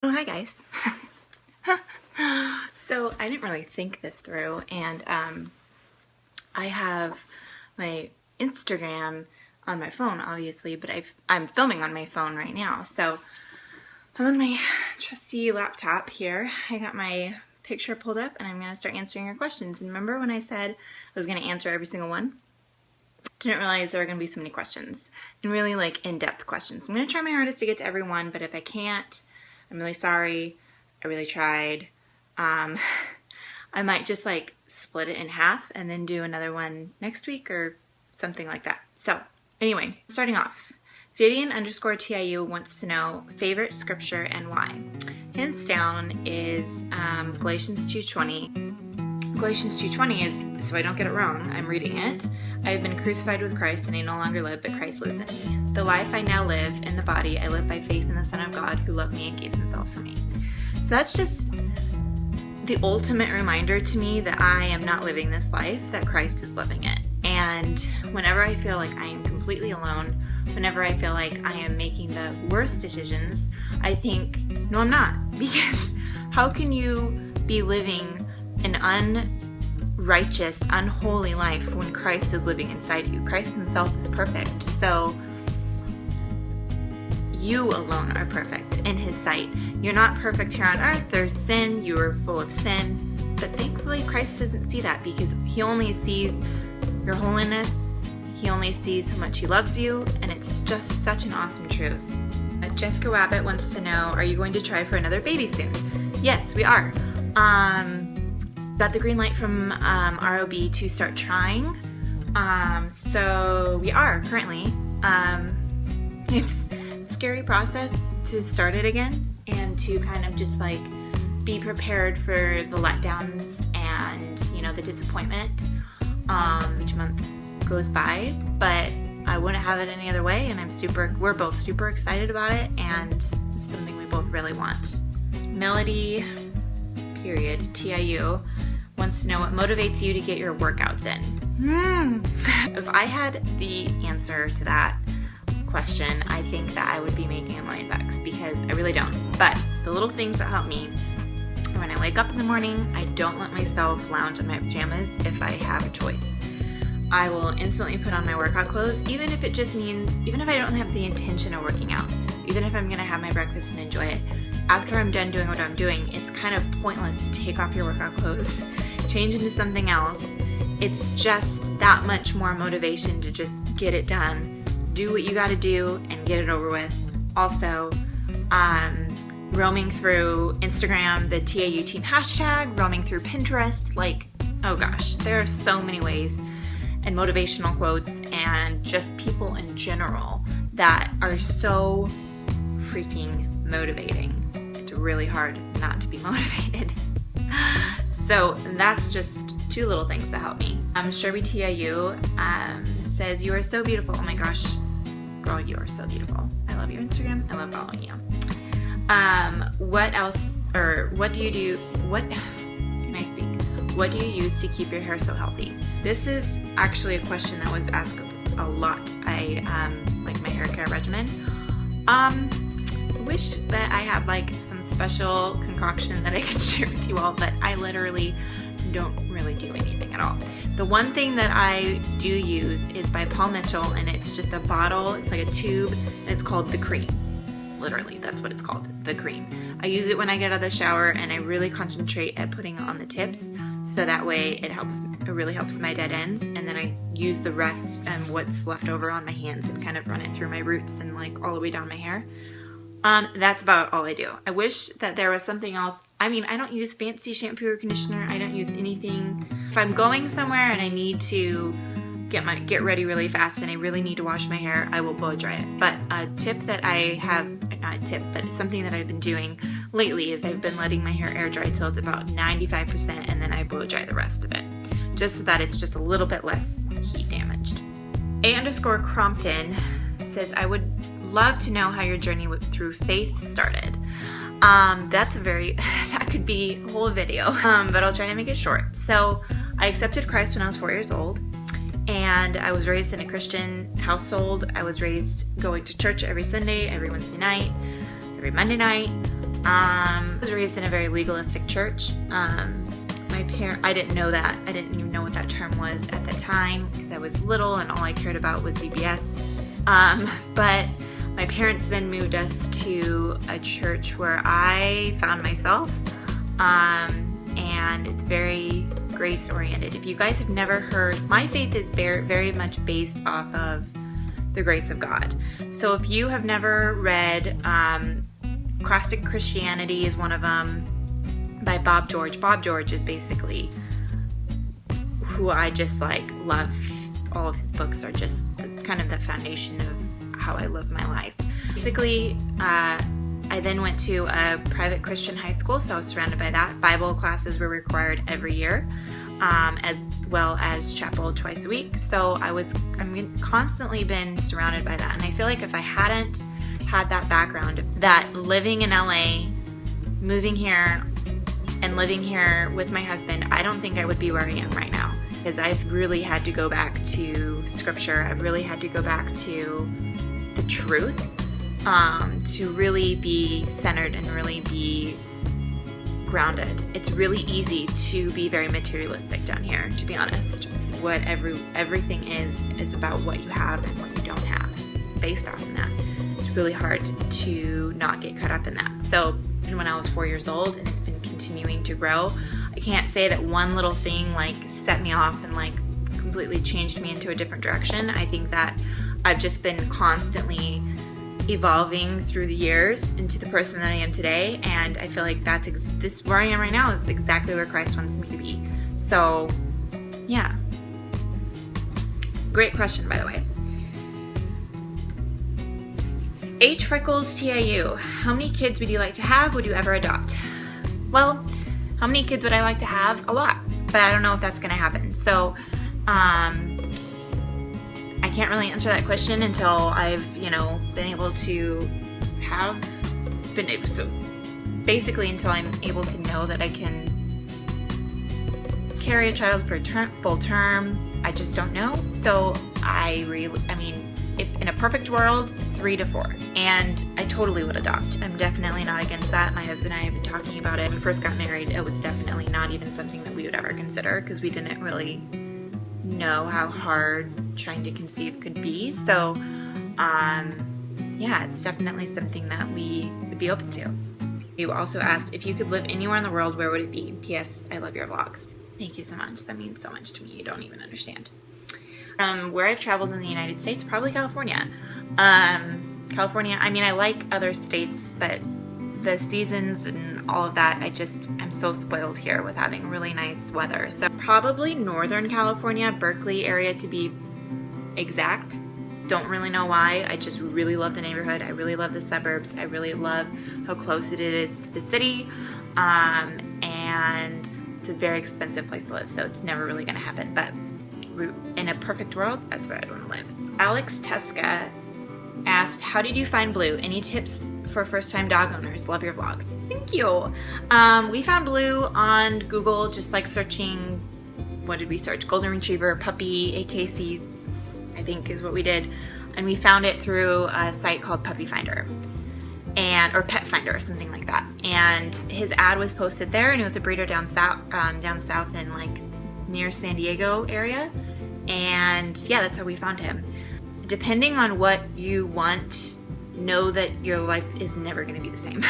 Oh, hi guys. So I didn't really think this through, and I have my Instagram on my phone, obviously, but I'm filming on my phone right now. So I'm on my trusty laptop here. I got my picture pulled up, and I'm going to start answering your questions. And remember when I said I was going to answer every single one? Didn't realize there were going to be so many questions, and really like in-depth questions. I'm going to try my hardest to get to every one, but if I can't, I'm really sorry. I really tried. I might just like split it in half and then do another one next week or something like that. So anyway, starting off, Vivian_TIU wants to know favorite scripture and why. Hands down is Galatians 2:20. Galatians 2:20 is, so I don't get it wrong, I'm reading it. I have been crucified with Christ, and I no longer live, but Christ lives in me. The life I now live in the body, I live by faith in the Son of God who loved me and gave himself for me. So that's just the ultimate reminder to me that I am not living this life, that Christ is living it. And whenever I feel like I am completely alone, whenever I feel like I am making the worst decisions, I think, no, I'm not. Because how can you be living an unrighteous, unholy life when Christ is living inside you? Christ himself is perfect. So you alone are perfect in his sight. You're not perfect here on earth. There's sin. You are full of sin. But thankfully, Christ doesn't see that because he only sees your holiness. He only sees how much he loves you. And it's just such an awesome truth. Jessica Rabbit wants to know, are you going to try for another baby soon? Yes, we are. Got the green light from ROB to start trying. So we are currently. It's a scary process to start it again and to kind of just like be prepared for the letdowns and, you know, the disappointment. Each month goes by, but I wouldn't have it any other way, and we're both super excited about it, and it's something we both really want. Melody, period, TIU, wants to know what motivates you to get your workouts in. If I had the answer to that question, I think that I would be making $1 million because I really don't. But the little things that help me, when I wake up in the morning, I don't let myself lounge in my pajamas if I have a choice. I will instantly put on my workout clothes, even if it just means, even if I don't have the intention of working out, even if I'm gonna have my breakfast and enjoy it. After I'm done doing what I'm doing, it's kind of pointless to take off your workout clothes, change into something else. It's just that much more motivation to just get it done, do what you gotta do, and get it over with. Also, roaming through Instagram, the TIU team hashtag, roaming through Pinterest, like, oh gosh, there are so many ways, and motivational quotes, and just people in general that are so freaking motivating. It's really hard not to be motivated. So that's just two little things that help me. Sherby TIU says, you are so beautiful. Oh my gosh, girl, you are so beautiful. I love your Instagram. I love following you. What else, or what do you do, what do you use to keep your hair so healthy? This is actually a question that was asked a lot. I like my hair care regimen. Wish that I had like some special concoction that I could share with you all, but I literally don't really do anything at all. The one thing that I do use is by Paul Mitchell, and it's just a bottle, it's like a tube, and it's called The Cream. Literally, that's what it's called, The Cream. I use it when I get out of the shower, and I really concentrate at putting it on the tips, so that way it really helps my dead ends, and then I use the rest and what's left over on my hands and kind of run it through my roots and like all the way down my hair. That's about all I do. I wish that there was something else. I mean, I don't use fancy shampoo or conditioner. I don't use anything. If I'm going somewhere and I need to get ready really fast and I really need to wash my hair, I will blow dry it. But a tip that I have, not a tip, but something that I've been doing lately is I've been letting my hair air dry till it's about 95%, and then I blow dry the rest of it, just so that it's just a little bit less heat damaged. A_Crompton says, I would love to know how your journey through faith started. That could be a whole video, but I'll try to make it short. So I accepted Christ when I was 4 years old, and I was raised in a Christian household. I was raised going to church every Sunday, every Wednesday night, every Monday night. I was raised in a very legalistic church. I didn't know that. I didn't even know what that term was at the time because I was little and all I cared about was VBS. But my parents then moved us to a church where I found myself, and it's very grace-oriented. If you guys have never heard, my faith is very much based off of the grace of God. So if you have never read Classic Christianity is one of them by Bob George. Bob George is basically who I just love. All of his books are just kind of the foundation of how I live my life. Basically, I then went to a private Christian high school, so I was surrounded by that. Bible classes were required every year, as well as chapel twice a week. So I've constantly been surrounded by that. And I feel like if I hadn't had that background, that living in LA, moving here, and living here with my husband, I don't think I would be where I am right now. Because I've really had to go back to scripture. I've really had to go back to the truth, to really be centered and really be grounded. It's really easy to be very materialistic down here, to be honest. It's what everything is about what you have and what you don't have, based off of that. It's really hard to not get caught up in that. So when I was 4 years old, and it's been continuing to grow, I can't say that one little thing set me off and completely changed me into a different direction. I think that I've just been constantly evolving through the years into the person that I am today, and I feel like this where I am right now is exactly where Christ wants me to be. So yeah, great question, by the way. H Freckles TIU, how many kids would you like to have? Would you ever adopt? Well, how many kids would I like to have? A lot, but I don't know if that's going to happen. So I can't really answer that question until I've, been able to so basically until I'm able to know that I can carry a child for full term. I just don't know. So if in a perfect world, 3 to 4. And I totally would adopt. I'm definitely not against that. My husband and I have been talking about it. When we first got married, it was definitely not even something that we would ever consider because we didn't really know how hard trying to conceive could be. So, yeah, it's definitely something that we would be open to. You also asked, if you could live anywhere in the world, where would it be? P.S. I love your vlogs. Thank you so much. That means so much to me. You don't even understand. Where I've traveled in the United States, probably California. California, I like other states, but the seasons and all of that, I'm so spoiled here with having really nice weather. So probably Northern California, Berkeley area to be exact. Don't really know why. I just really love the neighborhood. I really love the suburbs. I really love how close it is to the city. And it's a very expensive place to live, so it's never really going to happen. But in a perfect world, that's where I'd want to live. Alex Teska asked, how did you find Blue? Any tips for first-time dog owners? Love your vlogs. Thank you. We found Blue on Google, just searching, what did we search? Golden Retriever, puppy, AKC, I think is what we did. And we found it through a site called Puppy Finder. Or Pet Finder or something like that. And his ad was posted there, and it was a breeder down south in near San Diego area. And yeah, that's how we found him. Depending on what you want, know that your life is never going to be the same.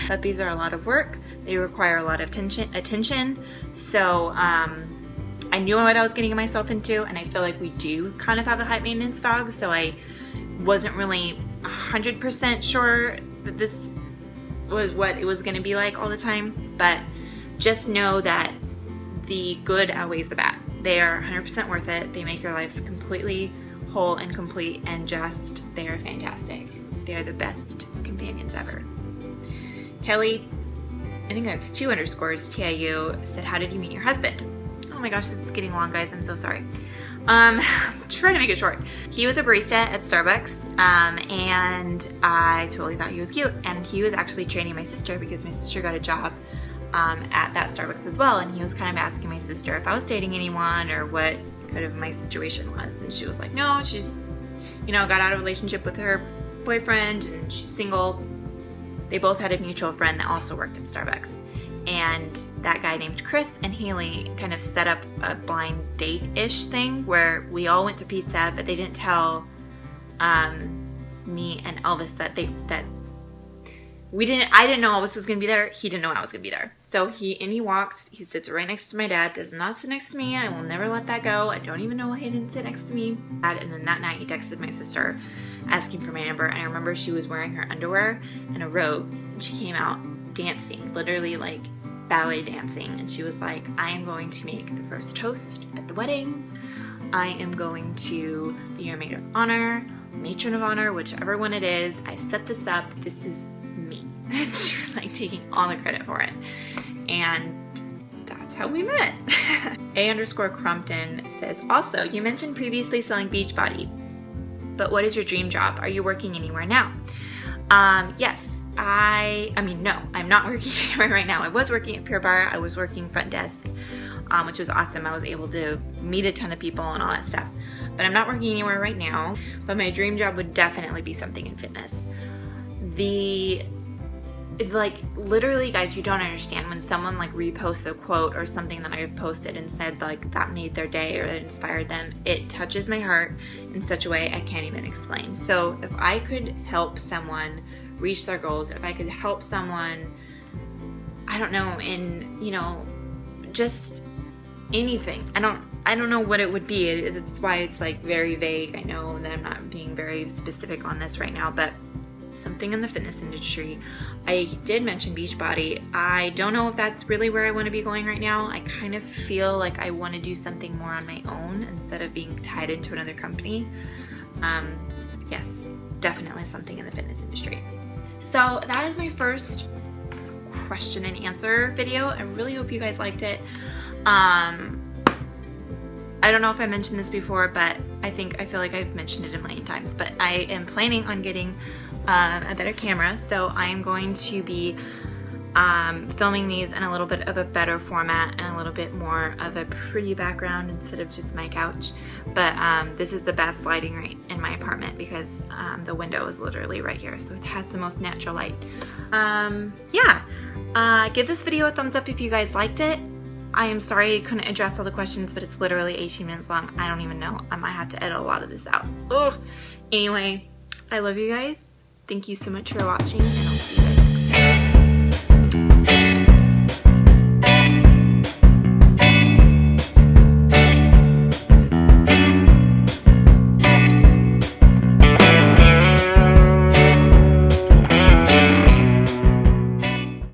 Puppies are a lot of work. They require a lot of attention. So I knew what I was getting myself into, and I feel like we do kind of have a high maintenance dog. So I wasn't really 100% sure that this was what it was going to be like all the time. But just know that the good outweighs the bad. They are 100% worth it. They make your life completely whole and complete, and they are fantastic. They are the best companions ever. Kelly, I think that's 2 underscores TIU, said, how did you meet your husband? Oh my gosh, this is getting long, guys. I'm so sorry. Try to make it short. He was a barista at Starbucks, and I totally thought he was cute. And he was actually training my sister because my sister got a job at that Starbucks as well, and he was kind of asking my sister if I was dating anyone or what kind of my situation was, and she was like, no, she's got out of a relationship with her boyfriend and she's single. they both had a mutual friend that also worked at Starbucks. And that guy named Chris and Haley kind of set up a blind date-ish thing where we all went to pizza, but they didn't tell me and Elvis that I didn't know Elvis was gonna be there. He didn't know I was gonna be there. So he walks, he sits right next to my dad, does not sit next to me. I will never let that go. I don't even know why he didn't sit next to me. And then that night he texted my sister asking for my number, and I remember she was wearing her underwear and a robe, and she came out dancing, literally like ballet dancing, and she was like, I am going to make the first toast at the wedding. I am going to be your maid of honor, matron of honor, whichever one it is. I set this up. This is me. And she was like taking all the credit for it. And that's how we met. A_Crumpton says, also, you mentioned previously selling Beachbody, but what is your dream job? Are you working anywhere now? Yes. No, I'm not working anywhere right now. I was working at Pure Barre. I was working front desk, which was awesome. I was able to meet a ton of people and all that stuff. But I'm not working anywhere right now. But my dream job would definitely be something in fitness. Literally, guys, you don't understand when someone like reposts a quote or something that I've posted and said like that made their day or that inspired them. It touches my heart in such a way I can't even explain. So if I could help someone reach their goals, if I could help someone, I don't know, in, just anything. I don't know what it would be. That's why it's like very vague. I know that I'm not being very specific on this right now, but something in the fitness industry. I did mention Beachbody. I don't know if that's really where I want to be going right now. I kind of feel like I want to do something more on my own instead of being tied into another company. Yes, definitely something in the fitness industry. So that is my first question and answer video. I really hope you guys liked it. I don't know if I mentioned this before, but I feel like I've mentioned it a million times, but I am planning on getting a better camera, so I am going to be filming these in a little bit of a better format and a little bit more of a pretty background instead of just my couch. But this is the best lighting right in my apartment because the window is literally right here, so it has the most natural light. Give this video a thumbs up if you guys liked it. I am sorry I couldn't address all the questions, but it's literally 18 minutes long. I don't even know. I might have to edit a lot of this out. Ugh. Anyway, I love you guys. Thank you so much for watching.